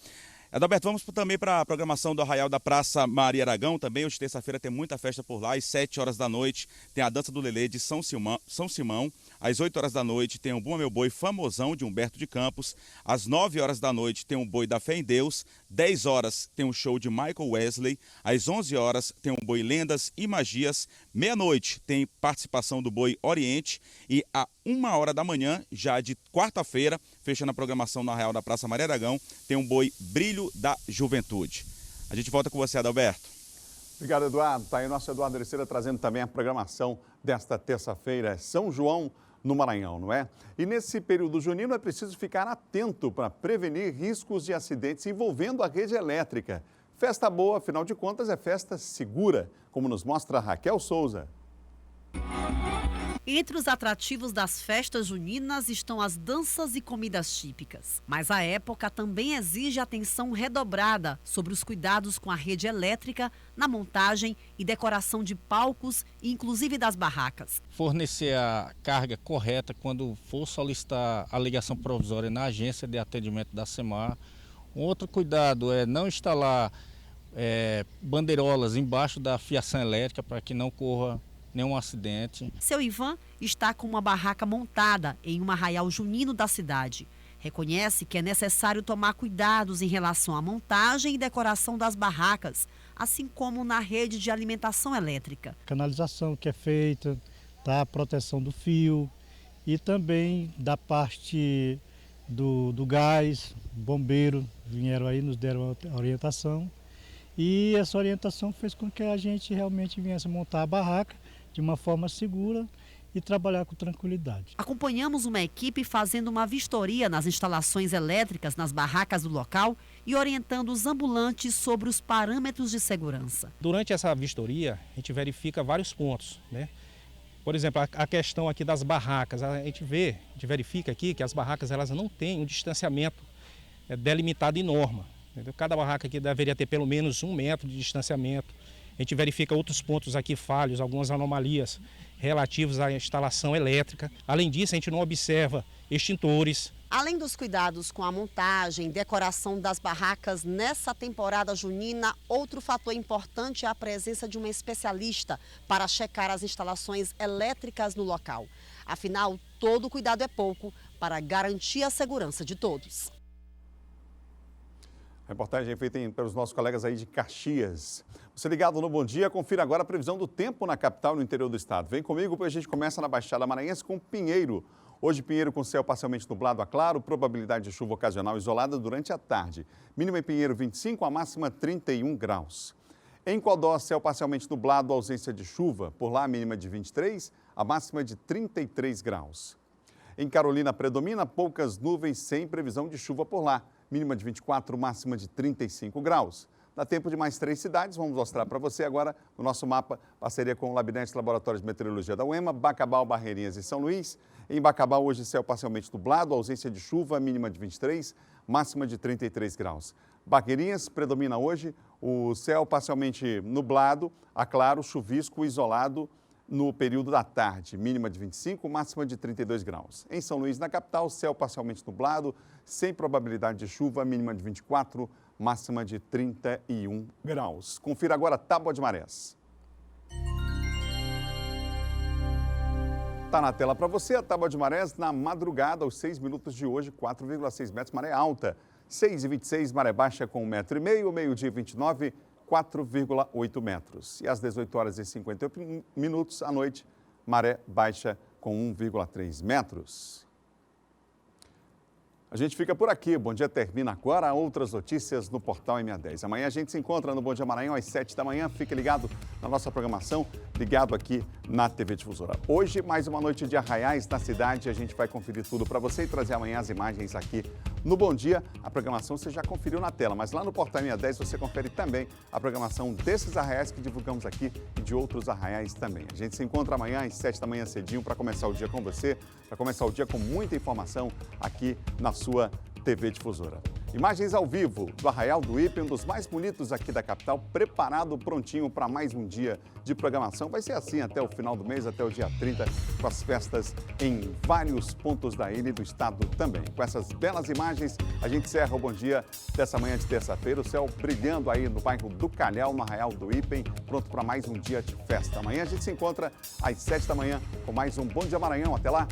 Adalberto, vamos também para a programação do Arraial da Praça Maria Aragão. Também hoje, terça-feira, tem muita festa por lá. Às 7 horas da noite tem a Dança do Lelê de São Simão. Às 8 horas da noite tem o Bumba Meu Boi famosão de Humberto de Campos. Às 9 horas da noite tem o Boi da Fé em Deus. 10 horas tem o show de Michael Wesley. Às 11 horas tem o Boi Lendas e Magias. Meia-noite tem participação do Boi Oriente. E à 1 hora da manhã, já de quarta-feira, fechando a programação no Arraial da Praça Maria Aragão, tem um Boi Brilho da Juventude. A gente volta com você, Adalberto. Obrigado, Eduardo. Está aí o nosso Eduardo Ericeira trazendo também a programação desta terça-feira, São João no Maranhão, não é? E nesse período junino é preciso ficar atento para prevenir riscos de acidentes envolvendo a rede elétrica. Festa boa, afinal de contas, é festa segura, como nos mostra Raquel Souza. Entre os atrativos das festas juninas estão as danças e comidas típicas. Mas a época também exige atenção redobrada sobre os cuidados com a rede elétrica na montagem e decoração de palcos e inclusive das barracas. Fornecer a carga correta quando for solicitar a ligação provisória na agência de atendimento da SEMAR. Um outro cuidado é não instalar bandeirolas embaixo da fiação elétrica para que não corra nenhum acidente. Seu Ivan está com uma barraca montada em um arraial junino da cidade. Reconhece que é necessário tomar cuidados em relação à montagem e decoração das barracas, assim como na rede de alimentação elétrica. Canalização que é feita, tá? A proteção do fio e também da parte do gás, bombeiro vieram aí, nos deram a orientação. E essa orientação fez com que a gente realmente viesse montar a barraca de uma forma segura e trabalhar com tranquilidade. Acompanhamos uma equipe fazendo uma vistoria nas instalações elétricas nas barracas do local e orientando os ambulantes sobre os parâmetros de segurança. Durante essa vistoria, a gente verifica vários pontos, né? Por exemplo, a questão aqui das barracas, a gente verifica aqui que as barracas elas não têm um distanciamento delimitado em norma. Entendeu? Cada barraca aqui deveria ter pelo menos 1 metro de distanciamento. A gente verifica outros pontos aqui falhos, algumas anomalias relativos à instalação elétrica. Além disso, a gente não observa extintores. Além dos cuidados com a montagem e decoração das barracas nessa temporada junina, outro fator importante é a presença de uma especialista para checar as instalações elétricas no local. Afinal, todo cuidado é pouco para garantir a segurança de todos. Reportagem feita pelos nossos colegas aí de Caxias. Você ligado no Bom Dia, confira agora a previsão do tempo na capital e no interior do estado. Vem comigo, pois a gente começa na Baixada Maranhense com Pinheiro. Hoje, Pinheiro com céu parcialmente nublado a claro, probabilidade de chuva ocasional isolada durante a tarde. Mínima em Pinheiro 25, a máxima 31 graus. Em Codó, céu parcialmente nublado, ausência de chuva. Por lá, a mínima de 23, a máxima de 33 graus. Em Carolina, predomina poucas nuvens sem previsão de chuva por lá. Mínima de 24, máxima de 35 graus. Dá tempo de mais 3 cidades, vamos mostrar para você agora no nosso mapa, parceria com o Labinete Laboratórios de Meteorologia da UEMA, Bacabal, Barreirinhas e São Luís. Em Bacabal, hoje céu parcialmente nublado, ausência de chuva, mínima de 23, máxima de 33 graus. Barreirinhas, predomina hoje o céu parcialmente nublado, a claro, chuvisco isolado no período da tarde, mínima de 25, máxima de 32 graus. Em São Luís, na capital, céu parcialmente nublado, sem probabilidade de chuva, mínima de 24, máxima de 31 graus. Confira agora a tábua de marés. Está na tela para você a tábua de marés na madrugada, aos 6 minutos de hoje, 4,6 metros, maré alta. 6h26, maré baixa com 1,5 metro, meio-dia 29, 4,8 metros. E às 18 horas e 58 minutos à noite, maré baixa com 1,3 metros. A gente fica por aqui. Bom Dia termina agora. Outras notícias no portal MA10. Amanhã a gente se encontra no Bom Dia Maranhão às 7 da manhã. Fique ligado na nossa programação, ligado aqui na TV Difusora. Hoje, mais uma noite de arraiais na cidade. A gente vai conferir tudo para você e trazer amanhã as imagens aqui no Bom Dia. A programação você já conferiu na tela, mas lá no portal MA10 você confere também a programação desses arraiais que divulgamos aqui e de outros arraiais também. A gente se encontra amanhã às 7 da manhã cedinho para começar o dia com você, para começar o dia com muita informação aqui na sua TV Difusora. Imagens ao vivo do Arraial do Ipe, um dos mais bonitos aqui da capital, preparado, prontinho para mais um dia de programação. Vai ser assim até o final do mês, até o dia 30, com as festas em vários pontos da ilha e do estado também. Com essas belas imagens, a gente encerra o Bom Dia dessa manhã de terça-feira, o céu brilhando aí no bairro do Calhau, no Arraial do Ipe, pronto para mais um dia de festa. Amanhã a gente se encontra às 7 da manhã com mais um Bom Dia Maranhão. Até lá!